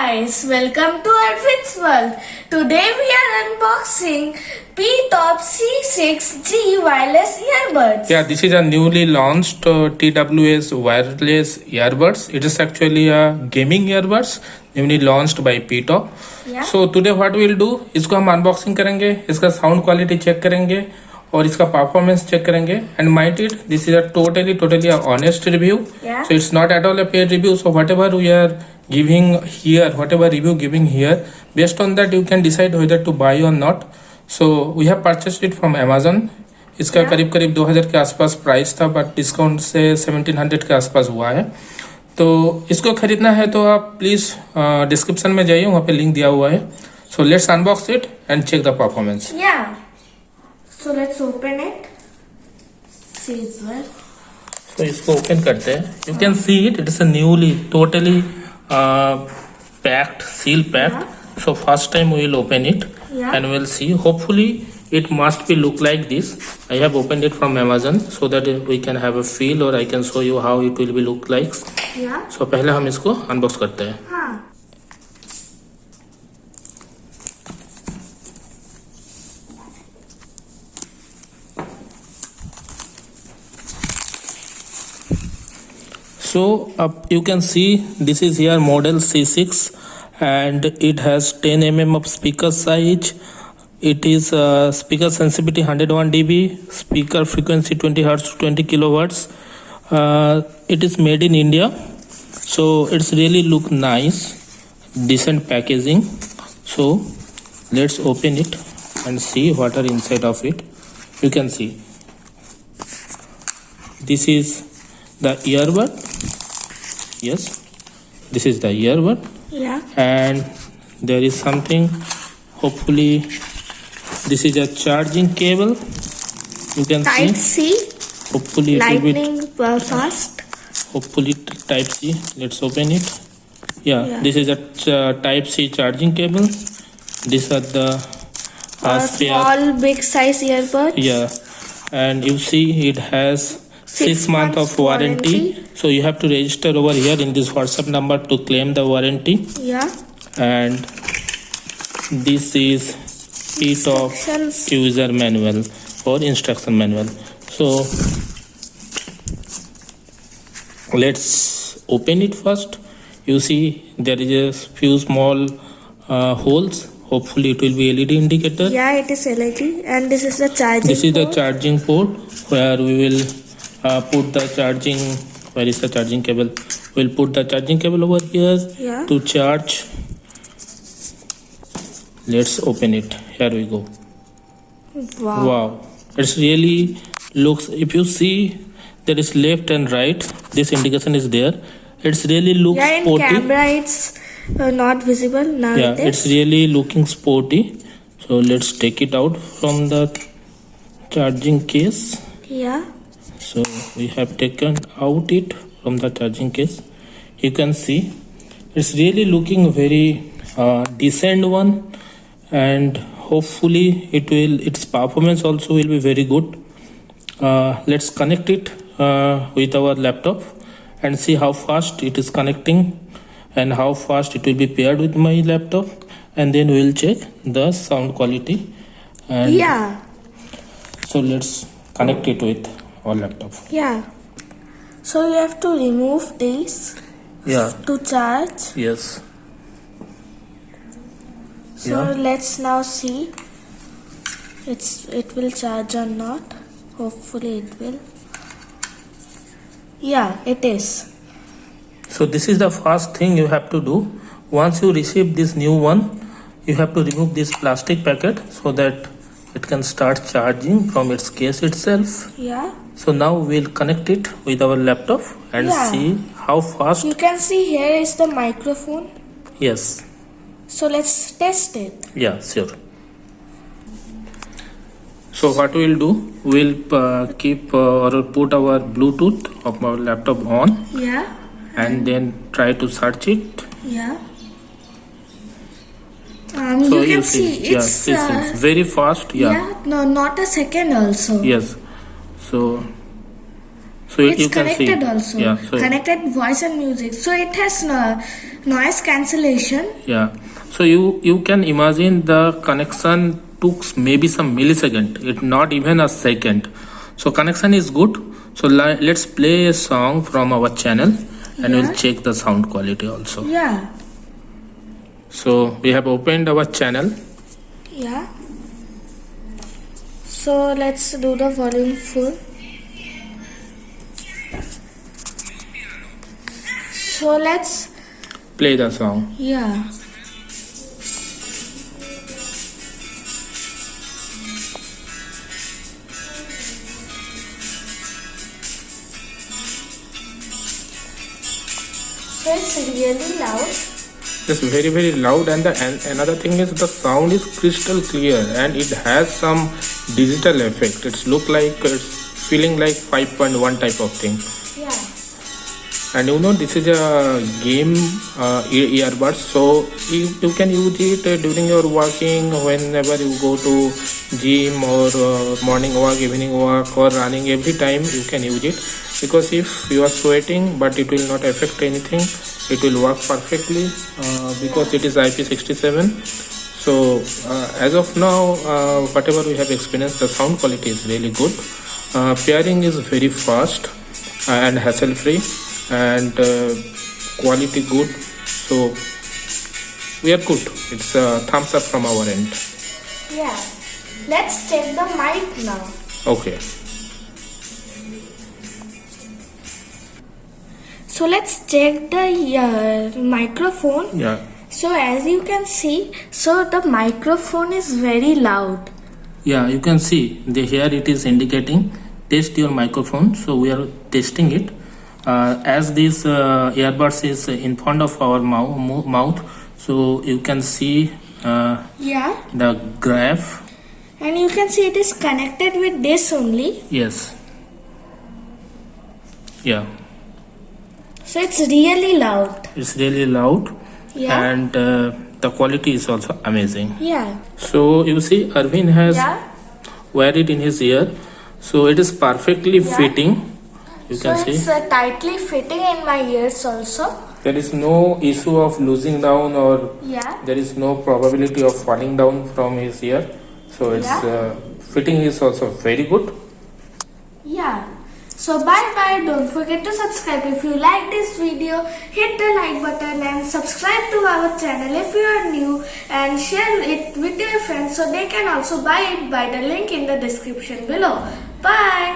guys, welcome to Edwin's World. Today we are unboxing P-Top C6G wireless earbuds. Yeah, this is a newly launched TWS wireless earbuds. It is actually a gaming earbuds newly launched by P-Top. Yeah. So today what we will do, इसको हम unboxing करेंगे, इसका sound quality check करेंगे और इसका performance check करेंगे. And mind it, this is a totally a honest review. Yeah. So it's not at all a paid review. So whatever we are giving here, whatever review giving here, based on that you can decide whether to buy or not. So we have purchased it from Amazon. इसका करीब 2000 के आसपास price था, but discount से 1700 के आसपास हुआ है. तो इसको खरीदना है तो आप प्लीज़ डिस्क्रिप्शन में जाइए, वहाँ पे लिंक दिया हुआ है. So let's unbox it and check the performance. Yeah. So let's open it. See as well. तो इसको ओपन करते हैं. You can see it is a newly totally packed, seal packed. So first time we will open it. Yeah. And we'll see. Hopefully it must be look like this. I have opened it from Amazon so that we can have a feel, or I can show you how it will be look like. Yeah. So पहले हम इसको unbox करते हैं. हाँ. So you can see this is here model C6 and it has 10 mm of speaker size. It is speaker sensitivity 101 dB, speaker frequency 20 Hz to 20 kilohertz. It is made in India, so it's really look nice, decent packaging. So let's open it and see what are inside of it. You can see this is the earbud. Yes, this is the earbud. Yeah. And there is something, hopefully this is a charging cable. You can Type see, C. hopefully it will be, Lightning fast. hopefully type C. Let's open it. Yeah. This is a type C charging cable. These are the spare. Small big size earbud. Yeah, and you see it has 6 months of warranty. So you have to register over here in this WhatsApp number to claim the warranty. Yeah. And this is P-Top Instructions. user manual or instruction manual. So let's open it first. You see there is a few small holes. Hopefully it will be LED indicator. Yeah, it is LED, and this is the charging. This is the port. charging port where we will put the charging. Where is the charging cable? We'll put the charging cable over here. Yeah. To charge. Let's open it. Here we go. Wow. Wow, it's really looks, if you see there is left and right, this indication is there. It's really looks Yeah, in sporty. camera it's not visible. Now Yeah, it is. it's really looking sporty. So let's take it out from the charging case. Yeah. So we have taken out it from the charging case. You can see it's really looking very decent one, and hopefully its performance also will be very good. Let's connect it with our laptop and see how fast it is connecting and how fast it will be paired with my laptop, and then we'll check the sound quality. And Yeah. so let's connect it with our laptop. Yeah. So you have to remove this Yeah. to charge. Yes. So Yeah. let's now see it will charge or not. Hopefully it will. Yeah, it is. So this is the first thing you have to do. Once you receive this new one, you have to remove this plastic packet so that it can start charging from its case itself. Yeah. So now we'll connect it with our laptop and Yeah. see how fast. You can see here is the microphone. Yes. So let's test it. Yeah, sure. So what we'll do, we'll keep or put our Bluetooth of our laptop on Yeah. and then try to search it. Yeah. So you can see yeah, it's it's very fast. Yeah. yeah, no, not a second also. Yes. So So It's you can see. connected also. Yeah. So Connected voice and music. So it has noise cancellation. yeah. So you can imagine the connection took maybe some millisecond. It not even a second. So connection is good. So let's play a song from our channel and Yeah. we'll check the sound quality also. Yeah. So we have opened our channel. Yeah. So let's do the volume full. So let's, Play the song. yeah. So it's really loud. It's very loud, and another thing is the sound is crystal clear and it has some digital effect. It's look like it's feeling like 5.1 type of thing. Yeah. And you know this is a game earbuds, so you can use it during your walking, whenever you go to gym or morning walk, evening walk, or running. Every time you can use it, because if you are sweating, but it will not affect anything. It will work perfectly because it is IP67. So as of now, whatever we have experienced, the sound quality is really good. Pairing is very fast and hassle free, and quality good. So we are good. It's a thumbs up from our end. Yeah. Let's check the mic now. Okay. So let's check the microphone. Yeah. So as you can see, so the microphone is very loud. Yeah, you can see here it is indicating test your microphone. So we are testing it. As this earbuds is in front of our mouth, so you can see Yeah. the graph. And you can see it is connected with this only. Yes. Yeah. So it's really loud. It's really loud. Yeah. And the quality is also amazing. Yeah. So you see Arvind has Yeah. wear it in his ear, so it is perfectly Yeah. fitting. You So can see it's tightly fitting in my ears also. there is no issue of losing down, or Yeah. there is no probability of falling down from his ear. So it's Yeah. fitting is also very good. Yeah. So bye bye. Don't forget to subscribe if you like this video. Hit the like button and subscribe to our channel if you are new, and share it with your friends so they can also buy it by the link in the description below. Bye.